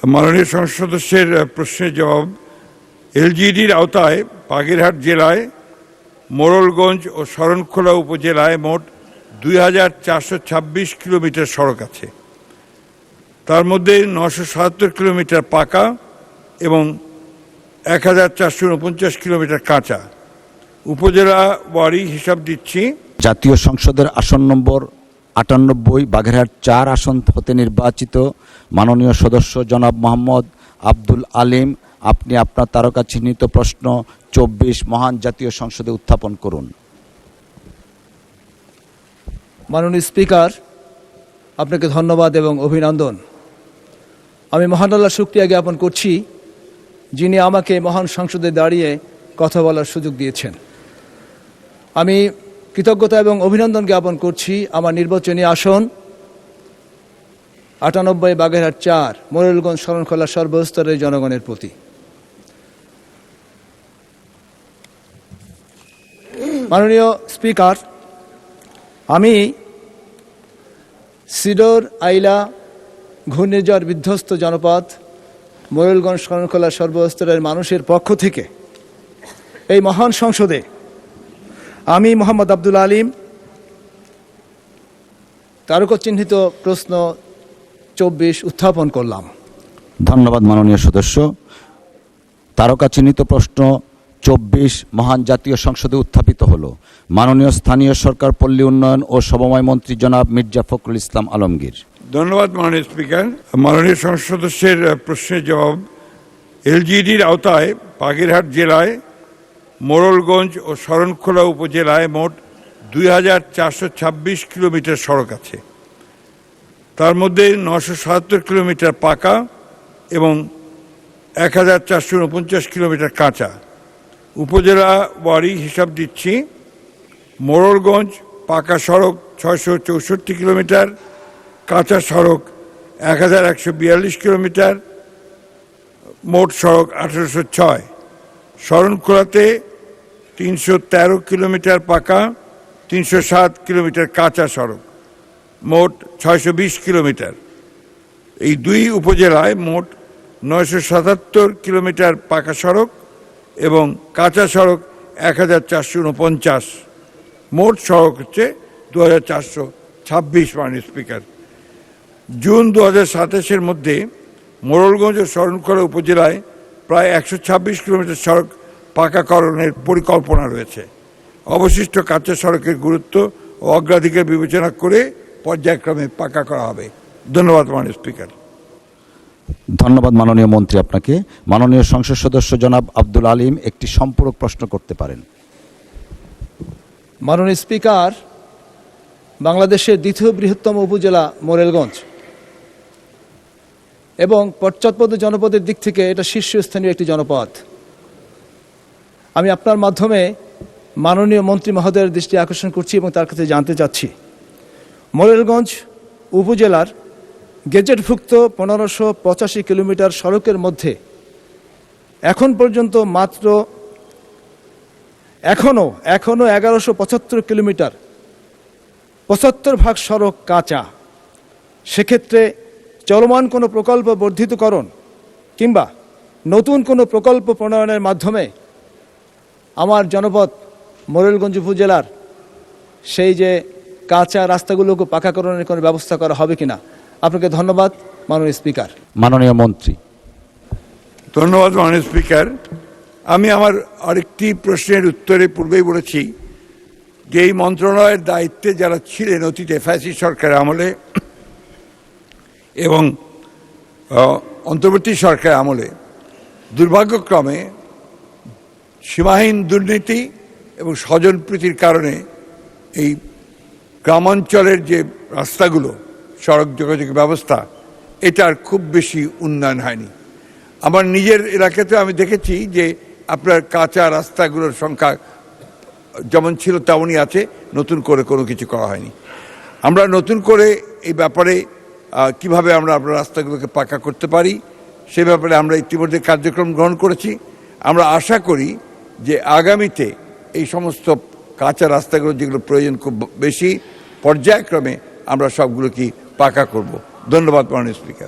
মাননীয় সংসদ সদস্যের প্রশ্নের জবাব। এলজিইডির আওতায় বাগেরহাট জেলায় মোড়লগঞ্জ ও শরণখোলা উপজেলায় মোট 2426 কিলোমিটার সড়ক আছে। তার মধ্যে 977 কিলোমিটার পাকা এবং 1449 কিলোমিটার কাঁচা। উপজেলা ওয়ারি হিসাব দিচ্ছি। জাতীয় সংসদের আসন নম্বর 98 বাগেরহাট 4 আসন হতে নির্বাচিত মাননীয় সদস্য জনাব মোহাম্মদ আব্দুল আলিম, আপনি আপনার তারকা চিহ্নিত প্রশ্ন 24 মহান জাতীয় সংসদে উত্থাপন করুন। মাননীয় স্পিকার, আপনাকে ধন্যবাদ এবং অভিনন্দন। আমি মহান আল্লাহর শুকরিয়া জ্ঞাপন করছি যিনি আমাকে মহান সংসদে দাঁড়িয়ে কথা বলার সুযোগ দিয়েছেন। আমি কৃতজ্ঞতা এবং অভিনন্দন জ্ঞাপন করছি আমার নির্বাচনী আসন 98 বাগেরহাট 4 মোড়লগঞ্জ শরণখোলা সর্বস্তরের জনগণের প্রতি। মাননীয় স্পিকার, আমি সিডর আইলা ঘূর্ণিঝড় বিধ্বস্ত জনপদ মোড়লগঞ্জ শরণখোলা সর্বস্তরের মানুষের পক্ষ থেকে এই মহান সংসদে আমি মোহাম্মদ আব্দুল আলিম তারকা চিহ্নিত প্রশ্ন 24 উত্থাপন করলাম। ধন্যবাদ মাননীয় সদস্য। তারকা চিহ্নিত প্রশ্ন 24 মহান জাতীয় সংসদে উত্থাপিত হলো। মাননীয় স্থানীয় সরকার, পল্লী উন্নয়ন ও সমবায় মন্ত্রী জনাব মির্জা ফখরুল ইসলাম আলমগীর। ধন্যবাদ মাননীয় স্পিকার। মাননীয় সংসদ সদস্যের প্রশ্নের জবাব। এলজিইডির আওতায় বাগেরহাট জেলায় মোড়লগঞ্জ ও শরণখোলা উপজেলায় মোট 2426 কিলোমিটার সড়ক আছে। তার মধ্যে 977 কিলোমিটার পাকা এবং 1449 কিলোমিটার কাঁচা। উপজেলা ওয়ারি হিসাব দিচ্ছি। মোড়লগঞ্জ পাকা সড়ক 664 কিলোমিটার, কাঁচা সড়ক 1142 কিলোমিটার, মোট সড়ক 1806। শরণখোলাতে 313 কিলোমিটার পাকা, 307 কিলোমিটার কাঁচা সড়ক, মোট 620 কিলোমিটার। এই দুই উপজেলায় মোট 977 কিলোমিটার পাকা সড়ক এবং কাঁচা সড়ক 1449। মোট সড়ক হচ্ছে 2426 মাননীয় স্পিকার। জুন 2027-এর মধ্যে মোড়লগঞ্জ ও শরণখোলা উপজেলায় প্রায় 126 কিলোমিটার সড়ক পাকাকরণের পরিকল্পনা রয়েছে। অবশিষ্ট কাঁচা সড়কের গুরুত্ব ও অগ্রাধিকার বিবেচনা করে পর্যায়ক্রমে পাকা করা হবে। ধন্যবাদ মাননীয় স্পিকার। ধন্যবাদ মাননীয় মন্ত্রী আপনাকে। মাননীয় সংসদ সদস্য জনাব আব্দুল আলিম একটি সম্পূরক প্রশ্ন করতে পারেন। মাননীয় স্পিকার, বাংলাদেশের দ্বিতীয় বৃহত্তম উপজেলা মোড়লগঞ্জ এবং পশ্চাৎপদ জনপদের দিক থেকে এটা শীর্ষস্থানীয় একটি জনপদ। আমি আপনার মাধ্যমে মাননীয় মন্ত্রী মহোদয়ের দৃষ্টি আকর্ষণ করছি এবং তার কাছে জানতে চাচ্ছি, মোড়লগঞ্জ উপজেলার গেজেটভুক্ত 1585 কিলোমিটার সড়কের মধ্যে এখন পর্যন্ত মাত্র এখনও 1175 কিলোমিটার 75% সড়ক কাঁচা। সেক্ষেত্রে চলমান কোনো প্রকল্প বর্ধিতকরণ কিংবা নতুন কোনো প্রকল্প প্রণয়নের মাধ্যমে আমার জনপদ মোড়লগঞ্জ উপজেলার সেই যে কাঁচা রাস্তাগুলোকে পাকাকরণের কোনো ব্যবস্থা করা হবে কিনা? আপনাকে ধন্যবাদ মাননীয় স্পিকার। মাননীয় মন্ত্রী। ধন্যবাদ মাননীয় স্পিকার। আমি আমার আরেকটি প্রশ্নের উত্তরে পূর্বেই বলেছি যে এই মন্ত্রণালয়ের দায়িত্বে যারা ছিলেন অতীতে ফ্যাসিস্ট সরকার আমলে এবং অন্তর্বর্তী সরকার আমলে দুর্ভাগ্যক্রমে সীমাহীন দুর্নীতি এবং স্বজনপ্রীতির কারণে এই গ্রামাঞ্চলের যে রাস্তাগুলো, সড়ক যোগাযোগ ব্যবস্থা, এটার খুব বেশি উন্নয়ন হয়নি। আমার নিজের এলাকাতে আমি দেখেছি যে আপনার কাঁচা রাস্তাগুলোর সংখ্যা যেমন ছিল তেমনই আছে, নতুন করে কোনো কিছু করা হয়নি। আমরা নতুন করে এই ব্যাপারে কিভাবে আমরা আপনার রাস্তাগুলোকে পাকা করতে পারি সে ব্যাপারে আমরা ইতিমধ্যে কার্যক্রম গ্রহণ করেছি। আমরা আশা করি যে আগামীতে এই সমস্ত কাঁচা রাস্তাগুলো যেগুলো প্রয়োজন খুব বেশি, পর্যায়ক্রমে আমরা সবগুলো কি পাকা করব। ধন্যবাদ মাননীয় স্পিকার।